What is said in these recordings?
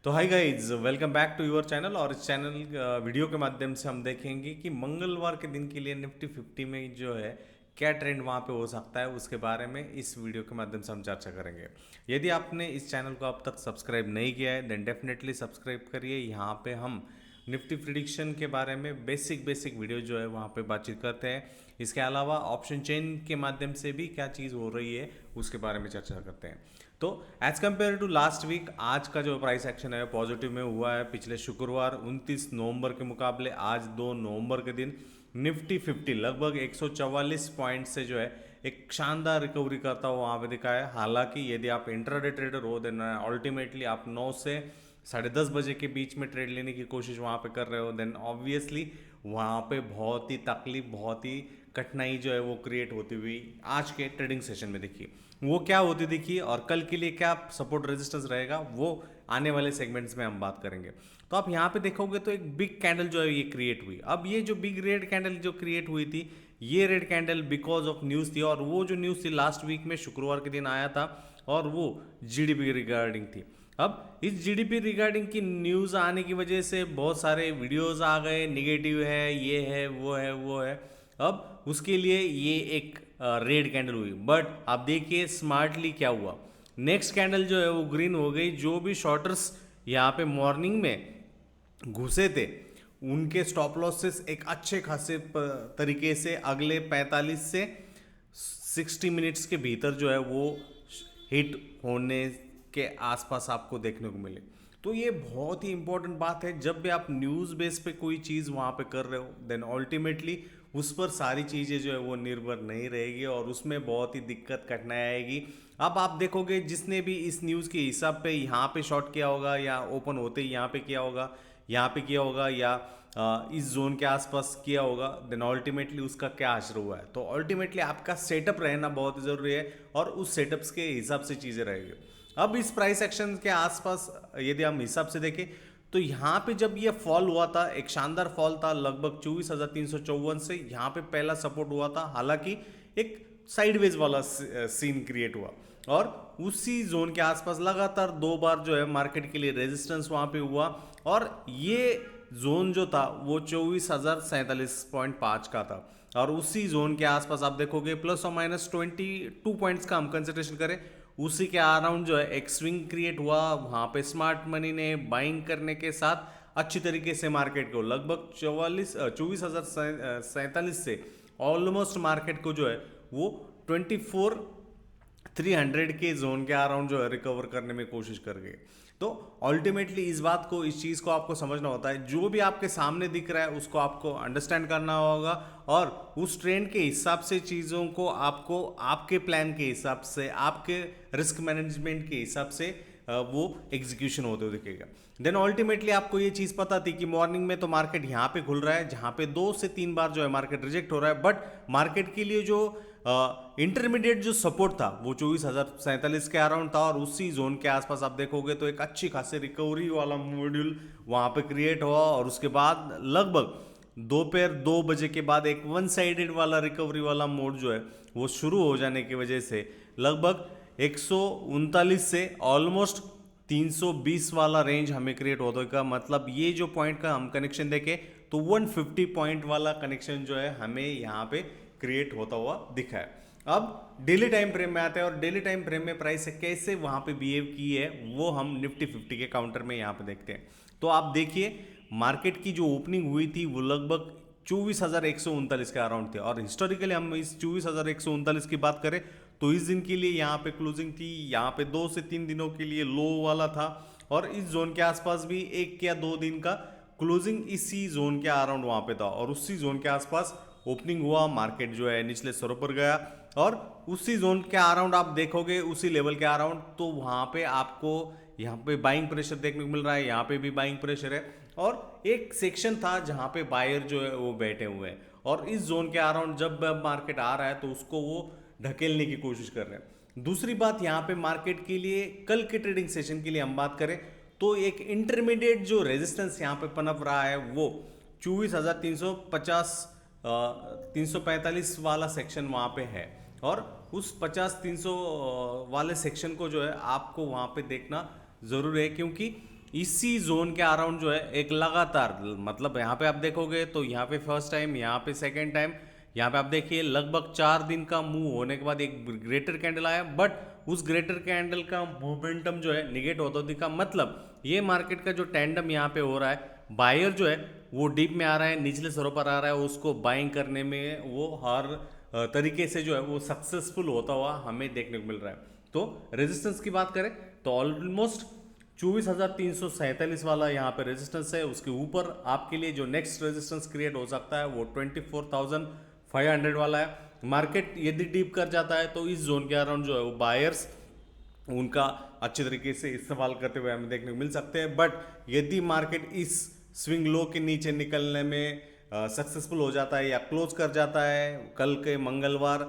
तो hi guys, welcome back to your channel. और इस चैनल वीडियो के माध्यम से हम देखेंगे कि मंगलवार के दिन के लिए निफ्टी 50 में जो है क्या ट्रेंड वहाँ पे हो सकता है, उसके बारे में इस वीडियो के माध्यम से हम चर्चा करेंगे। यदि आपने इस चैनल को अब तक सब्सक्राइब नहीं किया है देन डेफिनेटली सब्सक्राइब करिए। यहाँ पे हम निफ्टी प्रिडिक्शन के बारे में बेसिक वीडियो जो है वहाँ पे बातचीत करते हैं। इसके अलावा ऑप्शन चेन के माध्यम से भी क्या चीज़ हो रही है उसके बारे में चर्चा करते हैं। तो as compared to last week आज का जो प्राइस एक्शन है पॉजिटिव में हुआ है। पिछले शुक्रवार 29 नवंबर के मुकाबले आज 2 नवंबर के दिन निफ्टी 50 लगभग 144 पॉइंट से जो है एक शानदार रिकवरी करता हुआ वहाँ पे दिखा है। हालांकि यदि आप इंट्राडे ट्रेडर हो देन अल्टीमेटली आप 9 से 10:30 बजे के बीच में ट्रेड लेने की कोशिश वहाँ पे कर रहे हो देन ऑब्वियसली वहाँ पे बहुत ही तकलीफ, बहुत ही कठिनाई जो है वो क्रिएट होती हुई आज के ट्रेडिंग सेशन में दिखी। वो क्या होती दिखी और कल के लिए क्या सपोर्ट रेजिस्टेंस रहेगा वो आने वाले सेगमेंट्स में हम बात करेंगे। तो आप यहाँ पे देखोगे तो एक बिग कैंडल जो है ये क्रिएट हुई। अब ये जो बिग रेड कैंडल जो क्रिएट हुई थी, ये red candle because of news थी, और वो जो न्यूज़ थी लास्ट वीक में शुक्रवार के दिन आया था और वो जीडीपी रिगार्डिंग थी। अब इस जीडीपी रिगार्डिंग की न्यूज़ आने की वजह से बहुत सारे वीडियोस आ गए, निगेटिव है, ये है, वो है, वो है। अब उसके लिए ये एक रेड कैंडल हुई, बट आप देखिए स्मार्टली क्या हुआ। नेक्स्ट कैंडल जो है वो ग्रीन हो गई। जो भी शॉर्टर्स यहाँ पे मॉर्निंग में घुसे थे उनके स्टॉप लॉसेस एक अच्छे खासे तरीके से अगले 45 से 60 मिनट्स के भीतर जो है वो हिट होने के आसपास आपको देखने को मिले। तो ये बहुत ही इंपॉर्टेंट बात है। जब भी आप न्यूज़ बेस पे कोई चीज़ वहाँ पे कर रहे हो देन अल्टीमेटली उस पर सारी चीज़ें जो है वो निर्भर नहीं रहेगी और उसमें बहुत ही दिक्कत कठिनाई आएगी। अब आप देखोगे जिसने भी इस न्यूज़ के हिसाब पे यहाँ पे शॉर्ट किया होगा या ओपन होते ही यहाँ पे किया होगा, यहाँ पे किया होगा या इस जोन के आसपास किया होगा देन अल्टीमेटली उसका क्या असर हुआ है। तो अल्टीमेटली आपका सेटअप रहना बहुत ज़रूरी है और उस सेटअप्स के हिसाब से चीज़ें रहेगी। अब इस प्राइस एक्शन के आसपास यदि हम हिसाब से देखें तो यहाँ पे जब ये फॉल हुआ था, एक शानदार फॉल था लगभग 24,354 से यहाँ पे पहला सपोर्ट हुआ था। हालांकि एक साइडवेज वाला सीन क्रिएट हुआ और उसी जोन के आसपास लगातार 2 बार जो है मार्केट के लिए रेजिस्टेंस वहाँ पे हुआ और ये जोन जो था वो 24,047.5 का था। और उसी जोन के आसपास आप देखोगे प्लस और माइनस 22 पॉइंट्स का हम कंसिडरेशन करें, उसी के अराउंड जो है एक स्विंग क्रिएट हुआ। वहाँ पे स्मार्ट मनी ने बाइंग करने के साथ अच्छी तरीके से मार्केट को लगभग 24,047 से ऑलमोस्ट मार्केट को जो है वो 24,300 के जोन के अराउंड जो है रिकवर करने में कोशिश कर गए। तो अल्टीमेटली इस बात को, इस चीज़ को आपको समझना होता है। जो भी आपके सामने दिख रहा है उसको आपको अंडरस्टैंड करना होगा और उस ट्रेंड के हिसाब से चीज़ों को आपको आपके प्लान के हिसाब से, आपके रिस्क मैनेजमेंट के हिसाब से वो एग्जीक्यूशन होते हुए दिखेगा। देन अल्टीमेटली आपको ये चीज़ पता थी कि मॉर्निंग में तो मार्केट यहाँ पे खुल रहा है जहाँ पे 2 से 3 बार जो है मार्केट रिजेक्ट हो रहा है, बट मार्केट के लिए जो इंटरमीडिएट जो सपोर्ट था वो 24,047 के अराउंड था और उसी जोन के आसपास आप देखोगे तो एक अच्छी खासी रिकवरी वाला मॉड्यूल वहाँ पे क्रिएट हुआ और उसके बाद लगभग दोपहर 2 बजे के बाद एक वन साइडेड वाला रिकवरी वाला मोड जो है वो शुरू हो जाने की वजह से लगभग 139 से ऑलमोस्ट 320 वाला रेंज हमें क्रिएट होता है। का मतलब ये जो पॉइंट का हम कनेक्शन देखें तो 150 पॉइंट वाला कनेक्शन जो है हमें यहाँ पे क्रिएट होता हुआ दिखा है। अब डेली टाइम फ्रेम में आते हैं और डेली टाइम फ्रेम में प्राइस कैसे वहाँ पे बिहेव की है वो हम निफ्टी 50 के काउंटर में यहाँ पे देखते हैं। तो आप देखिए मार्केट की जो ओपनिंग हुई थी वो लगभग 24,139 के अराउंड थे और हिस्टोरिकली हम इस 24,139 की बात करें तो इस दिन के लिए यहाँ पे क्लोजिंग थी, यहाँ पे 2 से 3 दिनों के लिए लो वाला था और इस जोन के आसपास भी 1 या 2 दिन का क्लोजिंग इसी जोन के अराउंड वहाँ पे था और उसी जोन के आसपास ओपनिंग हुआ। मार्केट जो है निचले स्तरों पर गया और उसी जोन के अराउंड आप देखोगे उसी लेवल के अराउंड तो वहाँ पे आपको यहाँ पे बाइंग प्रेशर देखने को मिल रहा है, यहाँ पे भी बाइंग प्रेशर है और एक सेक्शन था जहाँ पे बायर जो है वो बैठे हुए हैं और इस जोन के अराउंड जब मार्केट आ रहा है तो उसको वो ढकेलने की कोशिश कर रहे हैं। दूसरी बात यहाँ पे मार्केट के लिए कल के ट्रेडिंग सेशन के लिए हम बात करें तो एक इंटरमीडिएट जो रेजिस्टेंस यहाँ पे पनप रहा है वो 24,350 345 वाला सेक्शन वहाँ पे है और उस 50-300 वाले सेक्शन को जो है आपको वहाँ पे देखना ज़रूरी है क्योंकि इसी जोन के अराउंड जो है एक लगातार, मतलब यहाँ पे आप देखोगे तो यहाँ पे फर्स्ट टाइम, यहाँ पे सेकेंड टाइम, यहाँ पे आप देखिए लगभग 4 दिन का मूव होने के बाद एक ग्रेटर कैंडल आया, बट उस ग्रेटर कैंडल का मोमेंटम जो है निगेट होता दिखा। मतलब ये मार्केट का जो टेंडम यहाँ पे हो रहा है, बायर जो है वो डीप में आ रहा है, निचले स्वरों पर आ रहा है, उसको बाइंग करने में वो हर तरीके से जो है वो सक्सेसफुल होता हुआ हमें देखने को मिल रहा है। तो रेजिस्टेंस की बात करें तो ऑलमोस्ट 24,347 वाला यहाँ पे रेजिस्टेंस है। उसके ऊपर आपके लिए जो नेक्स्ट रेजिस्टेंस क्रिएट हो सकता है वो 24,500 वाला है। मार्केट यदि डीप कर जाता है तो इस जोन के अराउंड जो है वो बायर्स उनका अच्छे तरीके से इस्तेमाल करते हुए हमें देखने को मिल सकते हैं। बट यदि मार्केट इस स्विंग लो के नीचे निकलने में सक्सेसफुल हो जाता है या क्लोज कर जाता है कल के मंगलवार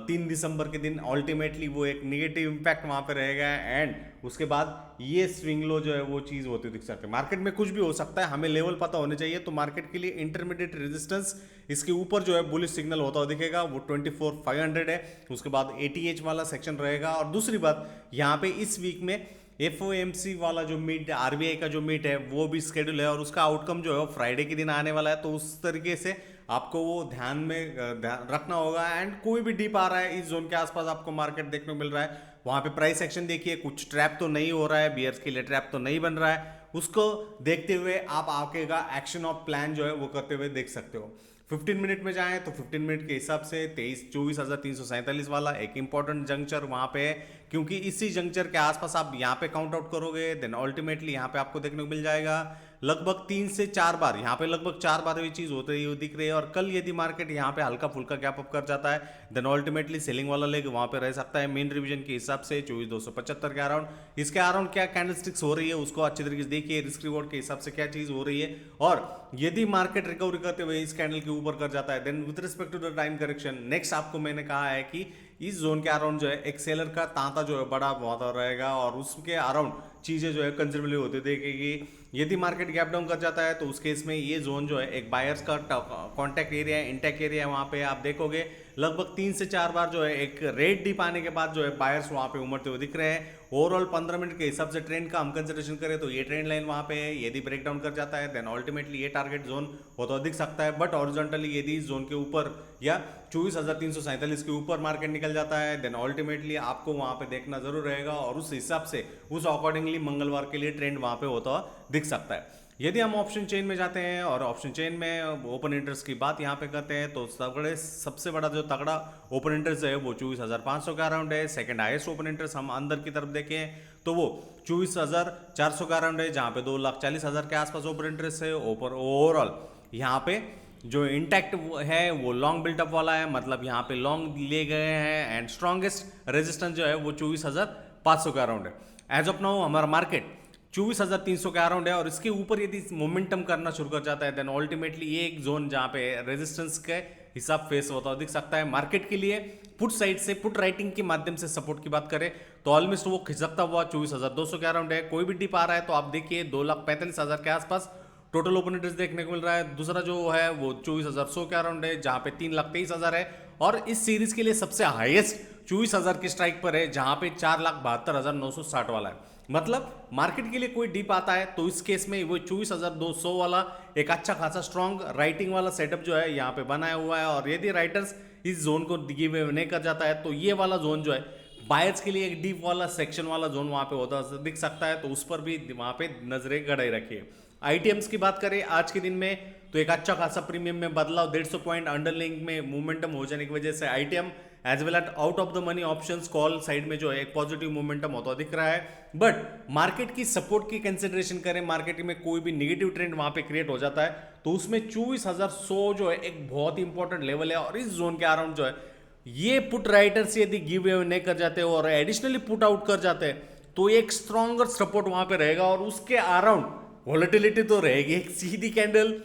3 दिसंबर के दिन, अल्टीमेटली वो एक निगेटिव इम्पैक्ट वहाँ पे रहेगा एंड उसके बाद ये स्विंग लो जो है वो चीज़ होती दिख सकती है। मार्केट में कुछ भी हो सकता है, हमें लेवल पता होने चाहिए। तो मार्केट के लिए इंटरमीडिएट रेजिस्टेंस इसके ऊपर जो है बुलिश सिग्नल होता हुआ दिखेगा, वो 24,500 है। उसके बाद ATH वाला सेक्शन रहेगा। और दूसरी बात, यहाँ पे इस वीक में FOMC वाला जो मीट है, RBI का जो मीट है वो भी स्केड्यूल है और उसका आउटकम जो है वो फ्राइडे के दिन आने वाला है। तो उस तरीके से आपको वो ध्यान रखना होगा। एंड कोई भी डीप आ रहा है इस जोन के आसपास आपको मार्केट देखने को मिल रहा है, वहां पे प्राइस एक्शन देखिए, कुछ ट्रैप तो नहीं हो रहा है, बियर्स के लिए ट्रैप तो नहीं बन रहा है, उसको देखते हुए आप आगे का एक्शन ऑफ प्लान जो है वो करते हुए देख सकते हो। 15 मिनट में जाएं तो 15 मिनट के हिसाब से 24,347 वाला एक इंपॉर्टेंट जंक्चर वहां पे है, क्योंकि इसी जंक्चर के आसपास आप यहाँ पे काउंट आउट करोगे देन अल्टीमेटली यहाँ पे आपको देखने को मिल जाएगा लगभग 3 से 4 बार, यहाँ पे लगभग 4 बार ये चीज होती हुई दिख रही है। और कल यदि मार्केट यहाँ पे हल्का फुल्का गैप अप कर जाता है देन अल्टीमेटली सेलिंग वाला लेग वहां पे रह सकता है मेन रिवीजन के हिसाब से 24,275 के अराउंड। इसके अराउंड क्या कैंडलस्टिक्स हो रही है उसको अच्छी तरीके से देखिए, रिस्क रिवॉर्ड के हिसाब से क्या चीज हो रही है। और यदि मार्केट रिकवरी करते हुए इस कैंडल के ऊपर कर जाता है then with respect to the time correction, next आपको मैंने कहा है कि इस जोन के अराउंड जो है एक सेलर का तांता जो है बड़ा बहुत रहेगा और उसके अराउंड चीजें जो है कंजर्वेटिव होती देखेगी। यदि मार्केट गैप डाउन कर जाता है तो उस केस में ये जोन जो है एक बायर्स का कॉन्टैक्ट एरिया है, इंटैक्ट एरिया है, वहां पे आप देखोगे लगभग 3 से 4 बार जो है एक रेड डिप आने के बाद जो है बायर्स वहां पे उमड़ते हुए दिख रहे हैं। ओवरऑल 15 मिनट के हिसाब से ट्रेंड का हम कंसिडरेशन करें तो ये ट्रेंड लाइन वहां पे है, यदि ब्रेक डाउन कर जाता है देन अल्टीमेटली ये टारगेट जोन होता दिख सकता है। बट हॉरिजॉन्टली यदि इस जोन के ऊपर या 24,347 के ऊपर मार्केट निकल जाता है देन अल्टीमेटली आपको वहां पे देखना जरूर रहेगा और उस हिसाब से उस अकॉर्डिंगली मंगलवार के लिए ट्रेंड वहां पे होता दिख सकता है। यदि हम ऑप्शन चेन में जाते हैं और ऑप्शन चेन में ओपन इंटरेस्ट की बात यहाँ पे करते हैं तो सबसे बड़ा जो तगड़ा ओपन इंटरेस्ट है वो 24,500 का अराउंड है। सेकंड हाईएस्ट ओपन इंटरेस्ट हम अंदर की तरफ देखें तो वो 24,400 का अराउंड है, जहाँ पे 2,40,000 के आसपास ओपन इंटरेस्ट है। ओवरऑल यहाँ पे जो इंटैक्ट है वो लॉन्ग बिल्टअप वाला है, मतलब यहाँ पे लॉन्ग ले गए हैं एंड स्ट्रॉन्गेस्ट रेजिस्टेंस जो है वो 24,500 का अराउंड है। एज ऑफ नाउ हमारा मार्केट 24,300 के अराउंड है और इसके ऊपर यदि मोमेंटम करना शुरू कर जाता है देन अल्टीमेटली ये एक जोन जहां पे रेजिस्टेंस के हिसाब फेस होता हुआ दिख सकता है। मार्केट के लिए पुट साइड से पुट राइटिंग के माध्यम से सपोर्ट की बात करें तो ऑलमोस्ट वो खिसकता हुआ 24,200 के अराउंड है। कोई भी डिप आ रहा है तो आप देखिए 2,45,000 के आसपास टोटल ओपन इंटरेस्ट देखने को मिल रहा है। दूसरा जो है वो 24,100 के अराउंड है, जहां पे 3,23,000 है और इस सीरीज के लिए सबसे हाईएस्ट 24,000 की स्ट्राइक पर है, जहां पे 4,72,960 वाला है। मतलब मार्केट के लिए कोई डिप आता है तो इस केस में वो 24,200 वाला एक अच्छा खासा स्ट्रॉन्ग राइटिंग वाला सेटअप जो है यहाँ पे बनाया हुआ है। और यदि राइटर्स इस जोन को गिव अवे नहीं कर जाता है तो ये वाला जोन जो है बायर्स के लिए एक डीप वाला सेक्शन वाला जोन वहां पे होता दिख सकता है, तो उस पर भी वहां पे नजरें गड़ाई रखिए। आईटीएम्स की बात करें आज के दिन में तो एक अच्छा खासा प्रीमियम में बदलाव 150 पॉइंट अंडरलिंग में मोमेंटम हो जाने की वजह से ITM as well at out of the money options call side में जो है एक पॉजिटिव मोमेंटम होता दिख रहा है। बट मार्केट की सपोर्ट की कंसिडरेशन करें, मार्केट में कोई भी नेगेटिव ट्रेंड वहां पे क्रिएट हो जाता है तो उसमें 24,100 जो है एक बहुत ही इंपॉर्टेंट लेवल है। और इस जोन के अराउंड जो है ये पुट राइटर्स यदि गिव अवे नहीं कर जाते और एडिशनली पुट आउट कर जाते हैं तो एक स्ट्रॉन्गर सपोर्ट वहां पे रहेगा और उसके अराउंड वॉलेटिलिटी तो रहेगी। एक सीधी कैंडल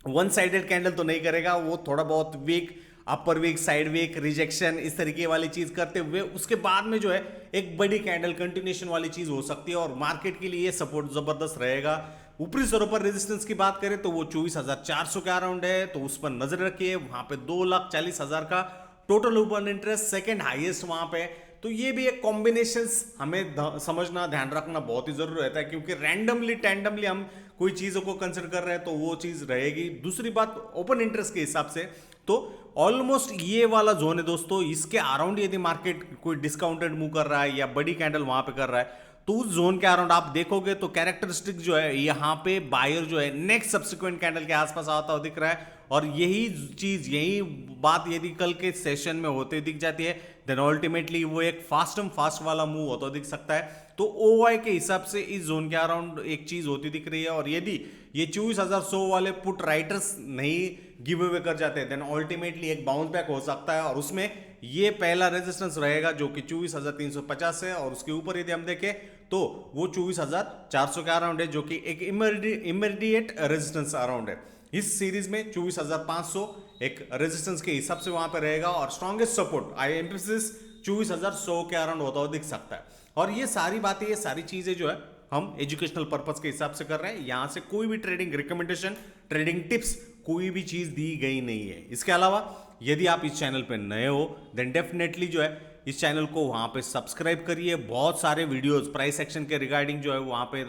वन साइडेड कैंडल तो नहीं करेगा, वो थोड़ा बहुत वीक अपर वीक साइड वीक रिजेक्शन इस तरीके वाली चीज करते हुए उसके बाद में जो है एक बड़ी कैंडल कंटिन्यूएशन वाली चीज हो सकती है और मार्केट के लिए सपोर्ट जबरदस्त रहेगा। ऊपरी स्तरों पर रेजिस्टेंस की बात करें तो वो 24,400 के अराउंड है, तो उस पर नजर रखिए। वहां पे 2,40,000 का total open interest, second highest वहां पे तो ये भी एक कॉम्बिनेशंस हमें समझना, ध्यान रखना बहुत ही जरूरी रहता है, क्योंकि रैंडमली टैंडमली हम कोई चीज़ों को कंसिडर कर रहे हैं तो वो चीज़ रहेगी। दूसरी बात, ओपन इंटरेस्ट के हिसाब से तो ऑलमोस्ट ये वाला जोन है दोस्तों, इसके अराउंड यदि मार्केट कोई डिस्काउंटेड मूव कर रहा है या बड़ी कैंडल वहां पे कर रहा है, तो उस जोन के अराउंड आप देखोगे तो कैरेक्टरिस्टिक जो है यहाँ पे बायर जो है नेक्स्ट सब्सिक्वेंट कैंडल के आसपास आता हुआ दिख रहा है। और यही चीज, यही बात यदि कल के सेशन में होते दिख जाती है, देन अल्टीमेटली वो एक फास्ट एंड फास्ट वाला मूव होता दिख सकता है। तो ओवाई के हिसाब से इस जोन के अराउंड एक चीज होती दिख रही है। और यदि ये 24,100 वाले पुट राइटर्स नहीं गिव अवे कर जाते, देन अल्टीमेटली एक बाउंस बैक हो सकता है, और उसमें ये पहला रेजिस्टेंस रहेगा जो कि 24,350 है, और उसके ऊपर यदि हम देखें तो वो 24,400 के अराउंड है, जो कि एक इमीडिएट रेजिस्टेंस अराउंड है। इस सीरीज में 24,500 एक रेजिस्टेंस के हिसाब से वहां पे रहेगा, और स्ट्रॉन्गेस्ट सपोर्ट आई एम्फेसिस 24,100 के अराउंड होता हुआ दिख सकता है। और ये सारी बातें, ये सारी चीजें जो है हम एजुकेशनल पर्पस के हिसाब से कर रहे हैं, यहां से कोई भी ट्रेडिंग रिकमेंडेशन, ट्रेडिंग टिप्स, कोई भी चीज दी गई नहीं है। इसके अलावा यदि आप इस चैनल पे नए हो, देन डेफिनेटली जो है इस चैनल को वहां पे सब्सक्राइब करिए। बहुत सारे वीडियोस प्राइस एक्शन के रिगार्डिंग जो है वहां पे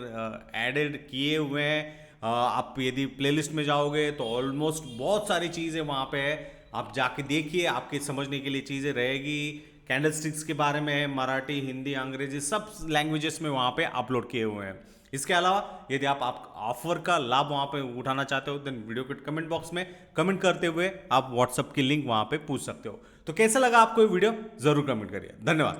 एडेड किए हुए हैं। आप यदि प्लेलिस्ट में जाओगे तो ऑलमोस्ट बहुत सारी चीज़ें वहाँ पे है, आप जाके देखिए, आपके समझने के लिए चीज़ें रहेगी। कैंडलस्टिक्स के बारे में मराठी, हिंदी, अंग्रेजी सब लैंग्वेजेस में वहाँ पे अपलोड किए हुए हैं। इसके अलावा यदि आप ऑफर का लाभ वहाँ पे उठाना चाहते हो, देन वीडियो के कमेंट बॉक्स में कमेंट करते हुए आप व्हाट्सएप की लिंक वहाँ पे पूछ सकते हो। तो कैसा लगा आपको ये वीडियो, जरूर कमेंट करिए। धन्यवाद।